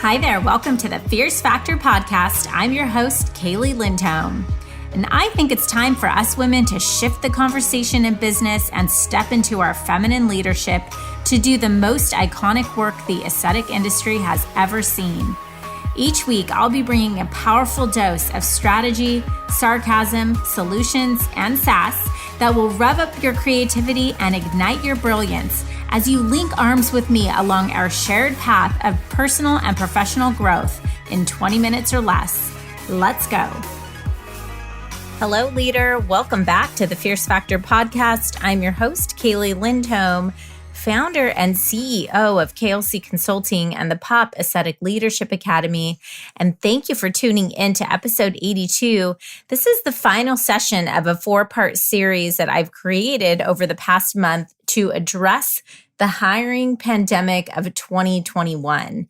Hi there, welcome to the Fierce Factor podcast. I'm your host, Kaeli Lindholm. And I think it's time for us women to shift the conversation in business and step into our feminine leadership to do the most iconic work the aesthetic industry has ever seen. Each week, I'll be bringing a powerful dose of strategy, sarcasm, solutions, and sass that will rev up your creativity and ignite your brilliance as you link arms with me along our shared path of personal and professional growth in 20 minutes or less. Let's go. Hello, leader. Welcome back to the Fierce Factor podcast. I'm your host, Kaeli Lindholm, founder and CEO of Kaeli Consulting and the Pop Aesthetic Leadership Academy. And thank you for tuning in to episode 82. This is the final session of a 4-part series that I've created over the past month to address the hiring pandemic of 2021.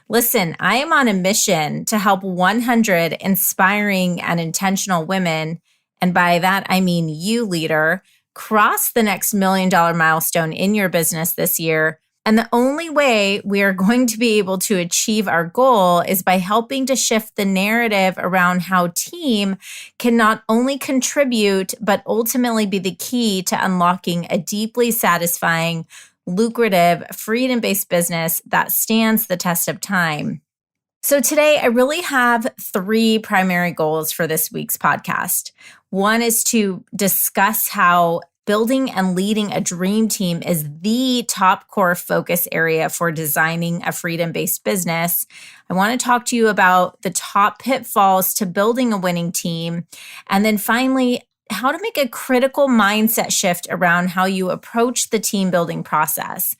Listen, I am on a mission to help 100 inspiring and intentional women, and by that I mean you, leader, cross the next $1 million milestone in your business this year. And the only way we are going to be able to achieve our goal is by helping to shift the narrative around how team can not only contribute, but ultimately be the key to unlocking a deeply satisfying, lucrative, freedom-based business that stands the test of time. So today, I really have 3 primary goals for this week's podcast. One is to discuss how building and leading a dream team is the top core focus area for designing a freedom-based business. I want to talk to you about the top pitfalls to building a winning team. And then finally, how to make a critical mindset shift around how you approach the team building process.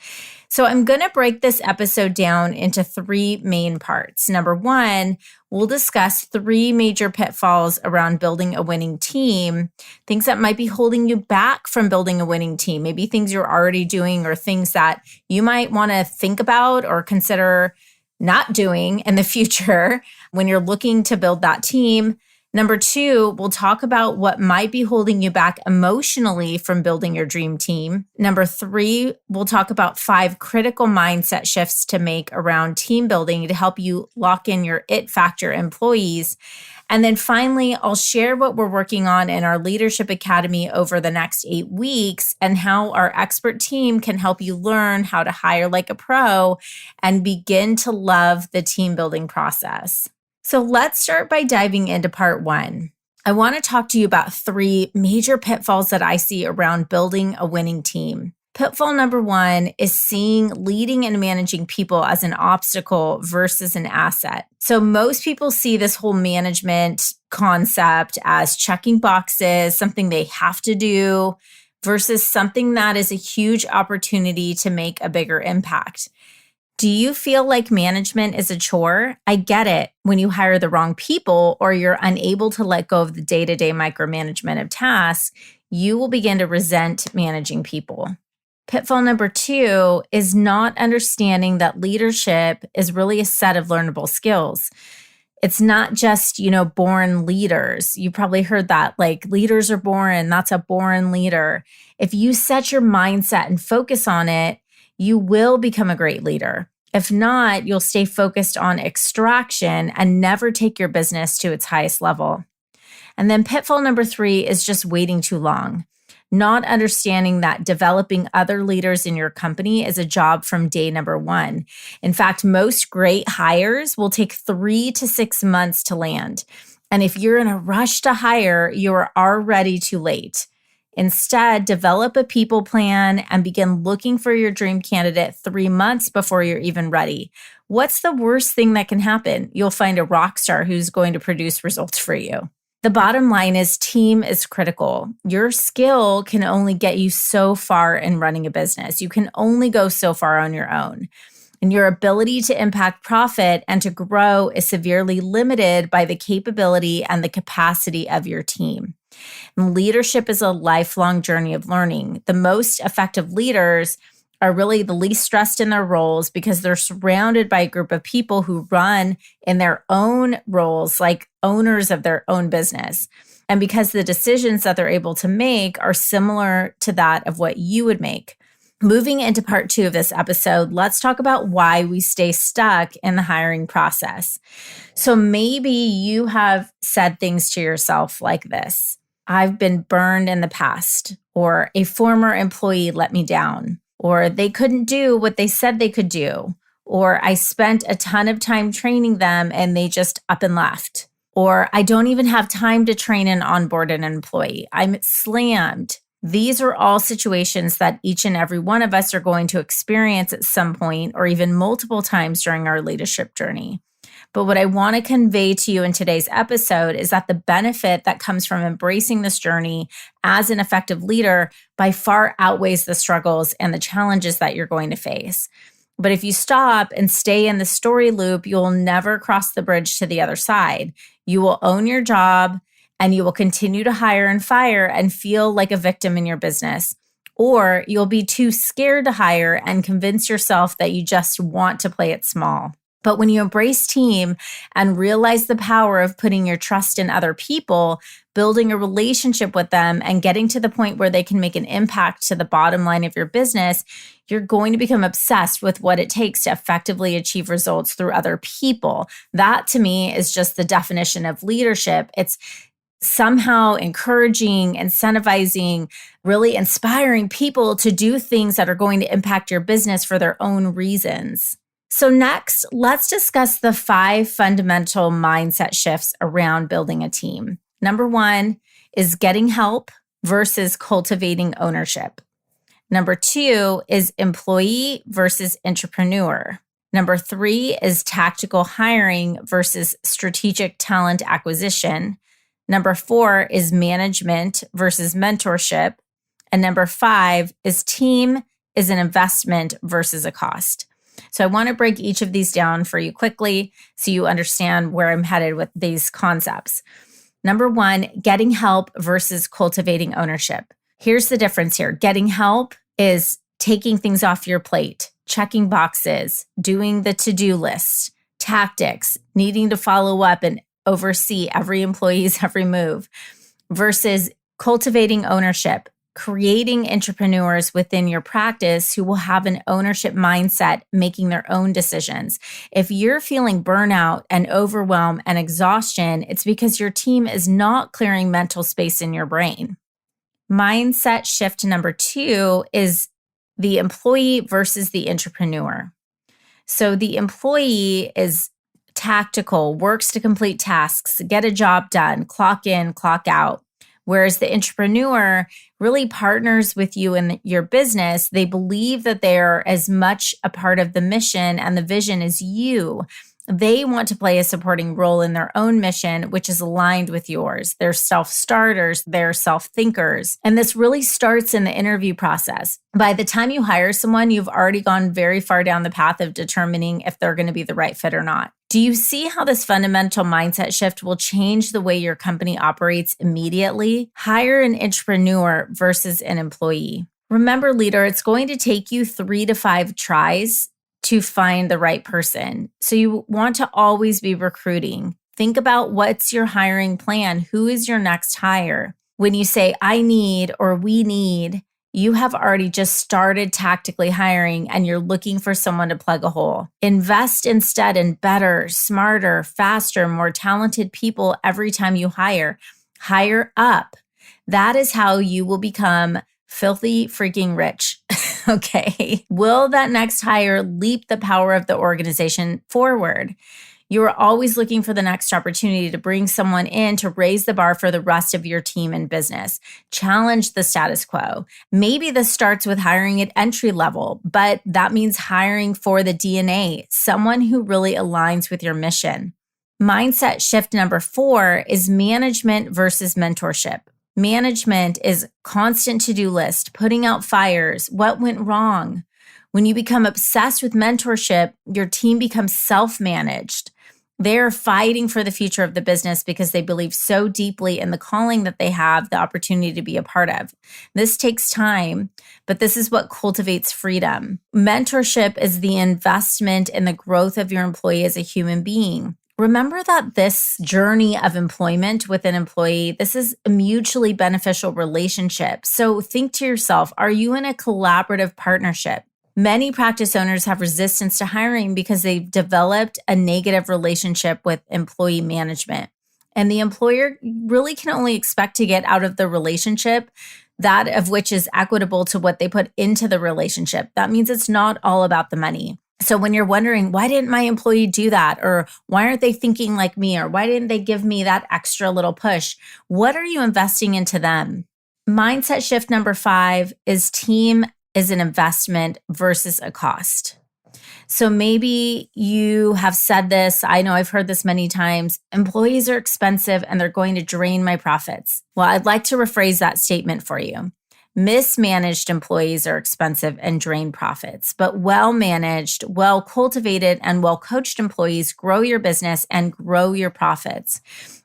So I'm going to break this episode down into 3 main parts. Number 1, we'll discuss 3 major pitfalls around building a winning team, things that might be holding you back from building a winning team, maybe things you're already doing or things that you might want to think about or consider not doing in the future when you're looking to build that team. Number 2, we'll talk about what might be holding you back emotionally from building your dream team. Number 3, we'll talk about 5 critical mindset shifts to make around team building to help you lock in your it factor employees. And then finally, I'll share what we're working on in our Leadership Academy over the next 8 weeks and how our expert team can help you learn how to hire like a pro and begin to love the team building process. So let's start by diving into part 1. I want to talk to you about 3 major pitfalls that I see around building a winning team. Pitfall number 1 is seeing leading and managing people as an obstacle versus an asset. So most people see this whole management concept as checking boxes, something they have to do, versus something that is a huge opportunity to make a bigger impact. Do you feel like management is a chore? I get it. When you hire the wrong people or you're unable to let go of the day-to-day micromanagement of tasks, you will begin to resent managing people. Pitfall number 2 is not understanding that leadership is really a set of learnable skills. It's not just, born leaders. You probably heard that, like leaders are born, that's a born leader. If you set your mindset and focus on it, you will become a great leader. If not, you'll stay focused on extraction and never take your business to its highest level. And then pitfall number 3 is just waiting too long, not understanding that developing other leaders in your company is a job from day number 1. In fact, most great hires will take 3 to 6 months to land. And if you're in a rush to hire, you're already too late. Instead, develop a people plan and begin looking for your dream candidate 3 months before you're even ready. What's the worst thing that can happen? You'll find a rock star who's going to produce results for you. The bottom line is team is critical. Your skill can only get you so far in running a business. You can only go so far on your own. And your ability to impact profit and to grow is severely limited by the capability and the capacity of your team. And leadership is a lifelong journey of learning. The most effective leaders are really the least stressed in their roles because they're surrounded by a group of people who run in their own roles like owners of their own business. And because the decisions that they're able to make are similar to that of what you would make. Moving into part 2 of this episode, let's talk about why we stay stuck in the hiring process. So maybe you have said things to yourself like this: I've been burned in the past, or a former employee let me down, or they couldn't do what they said they could do, or I spent a ton of time training them and they just up and left, or I don't even have time to train and onboard an employee. I'm slammed. These are all situations that each and every one of us are going to experience at some point or even multiple times during our leadership journey. But what I want to convey to you in today's episode is that the benefit that comes from embracing this journey as an effective leader by far outweighs the struggles and the challenges that you're going to face. But if you stop and stay in the story loop, you'll never cross the bridge to the other side. You will own your job and you will continue to hire and fire and feel like a victim in your business. Or you'll be too scared to hire and convince yourself that you just want to play it small. But when you embrace team and realize the power of putting your trust in other people, building a relationship with them, and getting to the point where they can make an impact to the bottom line of your business, you're going to become obsessed with what it takes to effectively achieve results through other people. That to me is just the definition of leadership. It's somehow encouraging, incentivizing, really inspiring people to do things that are going to impact your business for their own reasons. So next, let's discuss the 5 fundamental mindset shifts around building a team. Number 1 is getting help versus cultivating ownership. Number 2 is employee versus entrepreneur. Number 3 is tactical hiring versus strategic talent acquisition. Number 4 is management versus mentorship. And number 5 is team is an investment versus a cost. So I want to break each of these down for you quickly so you understand where I'm headed with these concepts. Number 1, getting help versus cultivating ownership. Here's the difference here. Getting help is taking things off your plate, checking boxes, doing the to-do list, tactics, needing to follow up and oversee every employee's every move, versus cultivating ownership, creating entrepreneurs within your practice who will have an ownership mindset, making their own decisions. If you're feeling burnout and overwhelm and exhaustion, it's because your team is not clearing mental space in your brain. Mindset shift number 2 is the employee versus the entrepreneur. So the employee is tactical, works to complete tasks, get a job done, clock in, clock out. Whereas the entrepreneur really partners with you in your business. They believe that they're as much a part of the mission and the vision as you. They want to play a supporting role in their own mission, which is aligned with yours. They're self-starters, they're self-thinkers. And this really starts in the interview process. By the time you hire someone, you've already gone very far down the path of determining if they're going to be the right fit or not. Do you see how this fundamental mindset shift will change the way your company operates immediately? Hire an entrepreneur versus an employee. Remember, leader, it's going to take you 3 to 5 tries to find the right person. So you want to always be recruiting. Think about what's your hiring plan. Who is your next hire? When you say I need or we need, you have already just started tactically hiring and you're looking for someone to plug a hole. Invest instead in better, smarter, faster, more talented people every time you hire. Hire up. That is how you will become filthy freaking rich. Okay. Will that next hire leap the power of the organization forward? You are always looking for the next opportunity to bring someone in to raise the bar for the rest of your team and business. Challenge the status quo. Maybe this starts with hiring at entry level, but that means hiring for the DNA, someone who really aligns with your mission. Mindset shift number 4 is management versus mentorship. Management is constant to-do list, putting out fires, what went wrong. When you become obsessed with mentorship, your team becomes self-managed. They're fighting for the future of the business because they believe so deeply in the calling that they have the opportunity to be a part of. This takes time, but this is what cultivates freedom. Mentorship is the investment in the growth of your employee as a human being. Remember that this journey of employment with an employee, this is a mutually beneficial relationship. So think to yourself, are you in a collaborative partnership? Many practice owners have resistance to hiring because they've developed a negative relationship with employee management. And the employer really can only expect to get out of the relationship that of which is equitable to what they put into the relationship. That means it's not all about the money. So when you're wondering, why didn't my employee do that? Or why aren't they thinking like me? Or why didn't they give me that extra little push? What are you investing into them? Mindset shift number 5 is team is an investment versus a cost. So maybe you have said this. I know I've heard this many times. Employees are expensive and they're going to drain my profits. Well, I'd like to rephrase that statement for you. Mismanaged employees are expensive and drain profits, but well-managed, well-cultivated, and well-coached employees grow your business and grow your profits.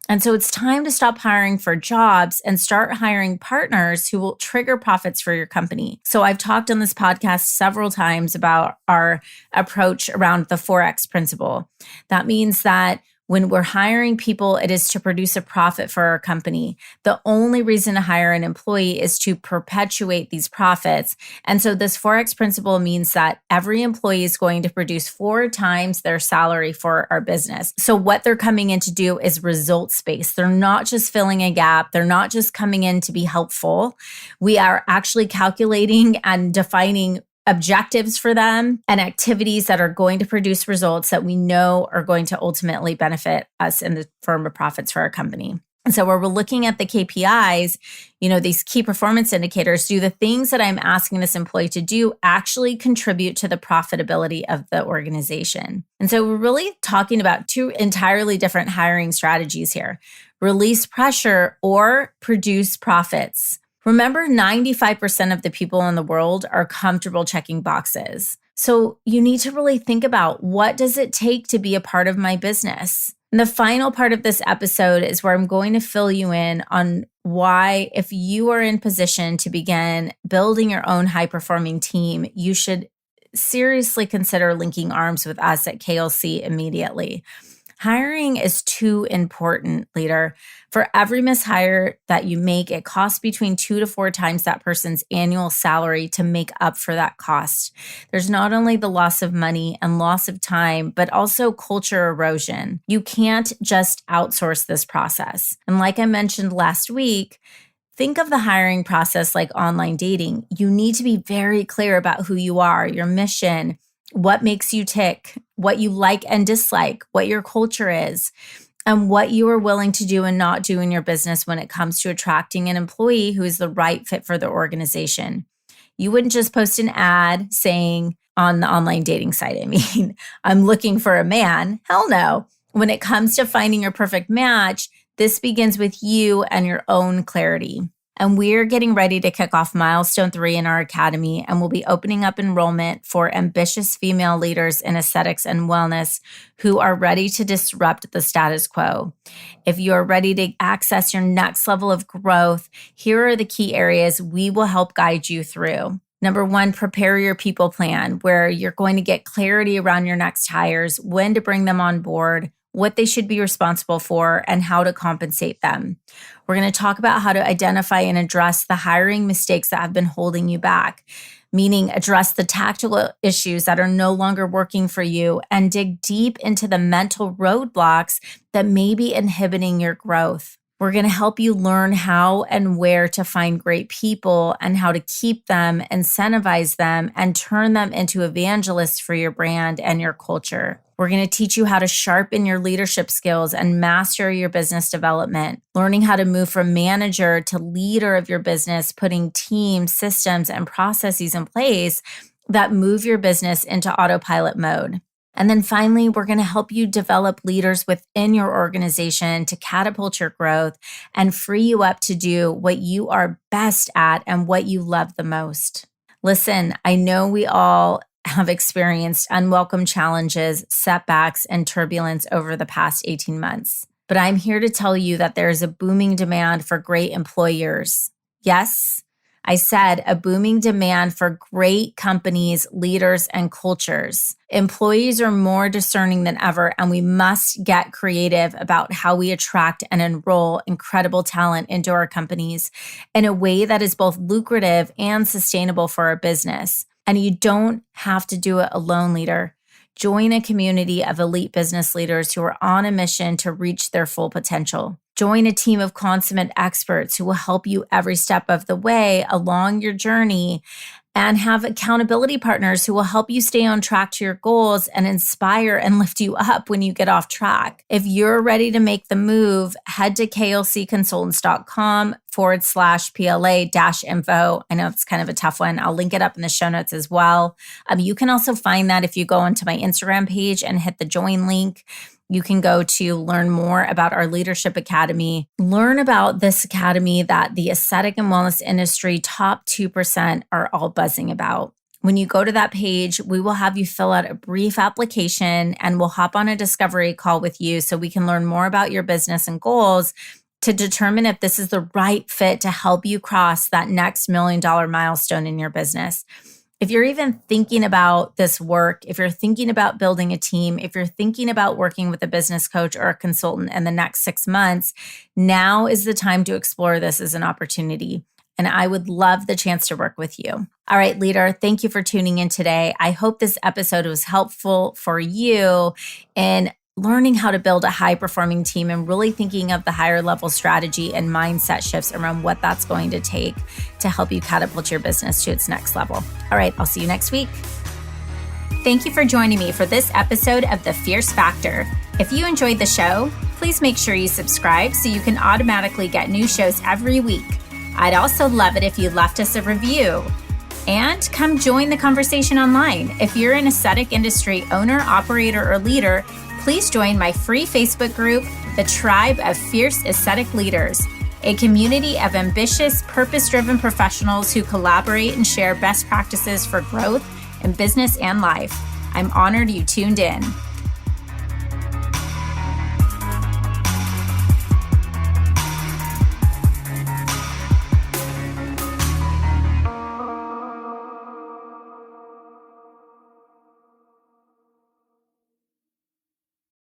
And so it's time to stop hiring for jobs and start hiring partners who will trigger profits for your company. So I've talked on this podcast several times about our approach around the 4X principle. That means that when we're hiring people, it is to produce a profit for our company. The only reason to hire an employee is to perpetuate these profits. And so this 4X principle means that every employee is going to produce 4 times their salary for our business. So what they're coming in to do is results-based. They're not just filling a gap. They're not just coming in to be helpful. We are actually calculating and defining objectives for them and activities that are going to produce results that we know are going to ultimately benefit us in the form of profits for our company. And so where we're looking at the KPIs, these key performance indicators, do the things that I'm asking this employee to do actually contribute to the profitability of the organization? And so we're really talking about 2 entirely different hiring strategies here: release pressure or produce profits. Remember, 95% of the people in the world are comfortable checking boxes. So you need to really think about, what does it take to be a part of my business? And the final part of this episode is where I'm going to fill you in on why, if you are in position to begin building your own high-performing team, you should seriously consider linking arms with us at KLC immediately. Hiring is too important, leader. For every mishire that you make, it costs between 2 to 4 times that person's annual salary to make up for that cost. There's not only the loss of money and loss of time, but also culture erosion. You can't just outsource this process. And like I mentioned last week, think of the hiring process like online dating. You need to be very clear about who you are, your mission, what makes you tick, what you like and dislike, what your culture is, and what you are willing to do and not do in your business when it comes to attracting an employee who is the right fit for the organization. You wouldn't just post an ad saying on the online dating site, I'm looking for a man. Hell no. When it comes to finding your perfect match, this begins with you and your own clarity. And we're getting ready to kick off milestone 3 in our academy, and we'll be opening up enrollment for ambitious female leaders in aesthetics and wellness who are ready to disrupt the status quo. If you are ready to access your next level of growth, here are the key areas we will help guide you through. Number 1, prepare your people plan, where you're going to get clarity around your next hires, when to bring them on board, what they should be responsible for, and how to compensate them. We're going to talk about how to identify and address the hiring mistakes that have been holding you back, meaning address the tactical issues that are no longer working for you and dig deep into the mental roadblocks that may be inhibiting your growth. We're going to help you learn how and where to find great people and how to keep them, incentivize them, and turn them into evangelists for your brand and your culture. We're going to teach you how to sharpen your leadership skills and master your business development, learning how to move from manager to leader of your business, putting teams, systems, and processes in place that move your business into autopilot mode. And then finally, we're going to help you develop leaders within your organization to catapult your growth and free you up to do what you are best at and what you love the most. Listen, I know we all have experienced unwelcome challenges, setbacks, and turbulence over the past 18 months. But I'm here to tell you that there is a booming demand for great employers. Yes, I said a booming demand for great companies, leaders, and cultures. Employees are more discerning than ever, and we must get creative about how we attract and enroll incredible talent into our companies in a way that is both lucrative and sustainable for our business. And you don't have to do it alone, leader. Join a community of elite business leaders who are on a mission to reach their full potential. Join a team of consummate experts who will help you every step of the way along your journey, and have accountability partners who will help you stay on track to your goals and inspire and lift you up when you get off track. If you're ready to make the move, head to klcconsultants.com/PLA-info. I know it's kind of a tough one. I'll link it up in the show notes as well. You can also find that if you go onto my Instagram page and hit the join link. You can go to learn more about our Leadership Academy. Learn about this academy that the aesthetic and wellness industry top 2% are all buzzing about. When you go to that page, we will have you fill out a brief application and we'll hop on a discovery call with you so we can learn more about your business and goals to determine if this is the right fit to help you cross that next $1 million milestone in your business. If you're even thinking about this work, if you're thinking about building a team, if you're thinking about working with a business coach or a consultant in the next 6 months, now is the time to explore this as an opportunity. And I would love the chance to work with you. All right, leader, thank you for tuning in today. I hope this episode was helpful for you in learning how to build a high-performing team and really thinking of the higher level strategy and mindset shifts around what that's going to take to help you catapult your business to its next level. All right, I'll see you next week. Thank you for joining me for this episode of The Fierce Factor. If you enjoyed the show, please make sure you subscribe so you can automatically get new shows every week. I'd also love it if you left us a review. And come join the conversation online. If you're an aesthetic industry owner, operator, or leader, please join my free Facebook group, The Tribe of Fierce Aesthetic Leaders, a community of ambitious, purpose-driven professionals who collaborate and share best practices for growth in business and life. I'm honored you tuned in.